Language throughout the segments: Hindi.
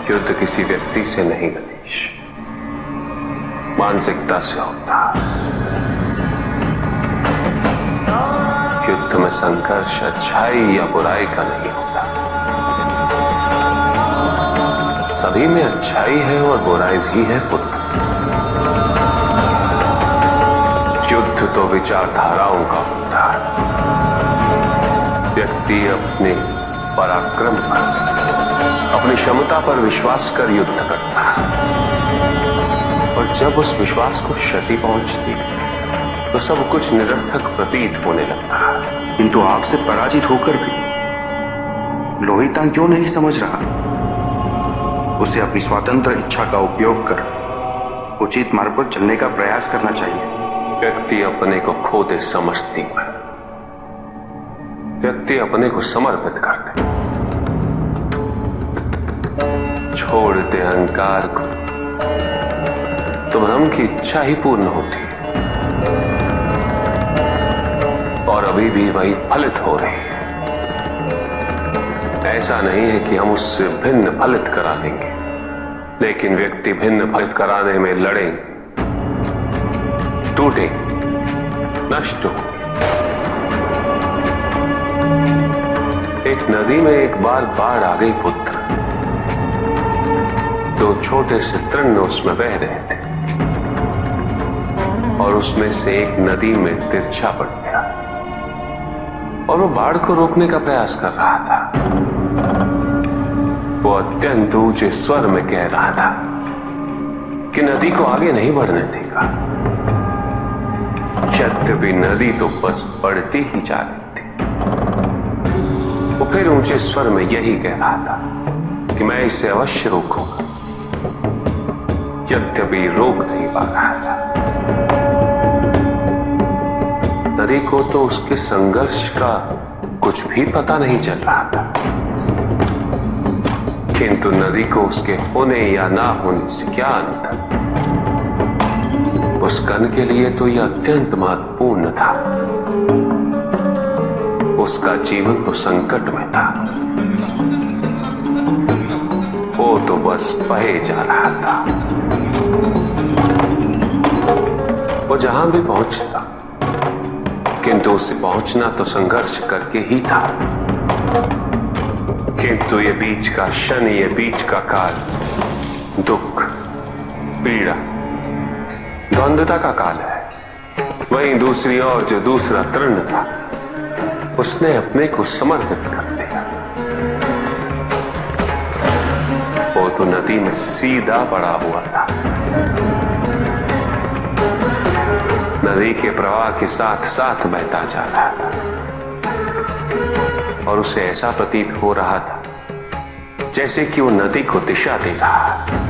युद्ध किसी व्यक्ति से नहीं गणेश, मानसिकता से होता। युद्ध में संघर्ष अच्छाई या बुराई का नहीं होता, सभी में अच्छाई है और बुराई भी है पुत्र। युद्ध तो विचारधाराओं का होता है। व्यक्ति अपने पराक्रम पर, अपनी क्षमता पर विश्वास कर युद्ध करता है, और जब उस विश्वास को क्षति पहुंचती तो सब कुछ निरर्थक प्रतीत होने लगता है। किंतु आपसे पराजित होकर भी लोहितांग क्यों नहीं समझ रहा? उसे अपनी स्वतंत्र इच्छा का उपयोग कर उचित मार्ग पर चलने का प्रयास करना चाहिए। व्यक्ति अपने को खो दे समझती है, व्यक्ति अपने को समर्पित कर दे, छोड़ दे अहंकार को, तो भ्रम की इच्छा ही पूर्ण होती है, और अभी भी वही फलित हो रही है। ऐसा नहीं है कि हम उससे भिन्न फलित करा लेंगे, लेकिन व्यक्ति भिन्न फलित कराने में लड़ेंगे, टूटे, नष्ट हो। एक नदी में एक बार बाढ़ आ गई पुत्र। दो छोटे से तृण उसमें बह रहे थे, और उसमें से एक नदी में तिरछा पड़ गया, और वो बाढ़ को रोकने का प्रयास कर रहा था। वो अत्यंत ऊंचे स्वर में कह रहा था कि नदी को आगे नहीं बढ़ने देगा। यद्यपि नदी तो बस बढ़ती ही जा रही थी। वो फिर ऊंचे स्वर में यही कह रहा था कि मैं इसे अवश्य रोकूंगा, यद्यपि रोक नहीं पा रहा था। नदी को तो उसके संघर्ष का कुछ भी पता नहीं चल रहा था, किंतु नदी को उसके होने या ना होने से क्या अंतर। उस कण के लिए तो यह अत्यंत महत्वपूर्ण था। उसका जीवन तो संकट में था। वो तो बस बहे जा रहा था। वो जहां भी पहुंचता, किंतु उसे पहुंचना तो संघर्ष करके ही था। किंतु ये बीच का क्षण, ये बीच का काल दुख, पीड़ा, द्वंद्वता का काल है। वहीं दूसरी ओर जो दूसरा तृण था, उसने अपने को समर्पित कर दिया। वो तो नदी में सीधा पड़ा हुआ था, नदी के प्रवाह के साथ साथ बहता जा रहा था, और उसे ऐसा प्रतीत हो रहा था जैसे कि वो नदी को दिशा दे रहा है,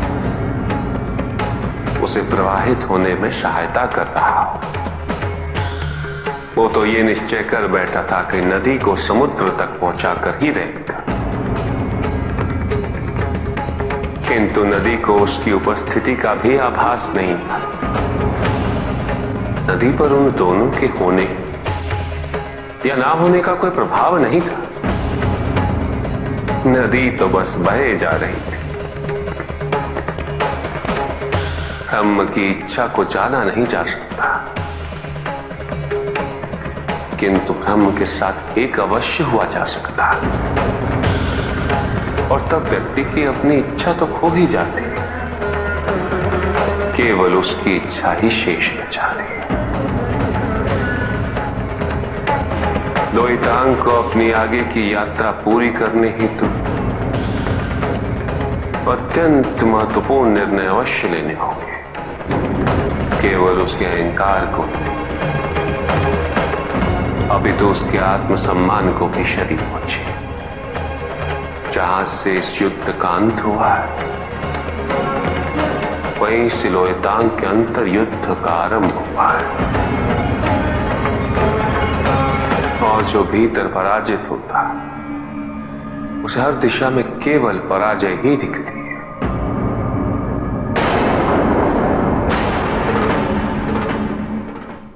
उसे प्रवाहित होने में सहायता कर रहा हो। वो तो ये निश्चय कर बैठा था कि नदी को समुद्र तक पहुंचाकर ही रहेगा, किंतु नदी को उसकी उपस्थिति का भी आभास नहीं था। नदी पर उन दोनों के होने या ना होने का कोई प्रभाव नहीं था। नदी तो बस बहे जा रही थी। ब्रह्म की इच्छा को जाना नहीं जा सकता, किंतु ब्रह्म के साथ एक अवश्य हुआ जा सकता, और तब व्यक्ति की अपनी इच्छा तो खो ही जाती है, केवल उसकी इच्छा ही शेष रह जाती है। लोहितांग को अपनी आगे की यात्रा पूरी करने हेतु अत्यंत महत्वपूर्ण निर्णय अवश्य लेने होंगे। केवल उसके अहंकार को, अभी तो उसके आत्मसम्मान को भी क्षति पहुंची। जहां से इस युद्ध का अंत हुआ है, वहीं से लोहितांग के अंतर युद्ध का आरंभ हुआ है, और जो भीतर पराजित होता, उसे हर दिशा में केवल पराजय ही दिखती।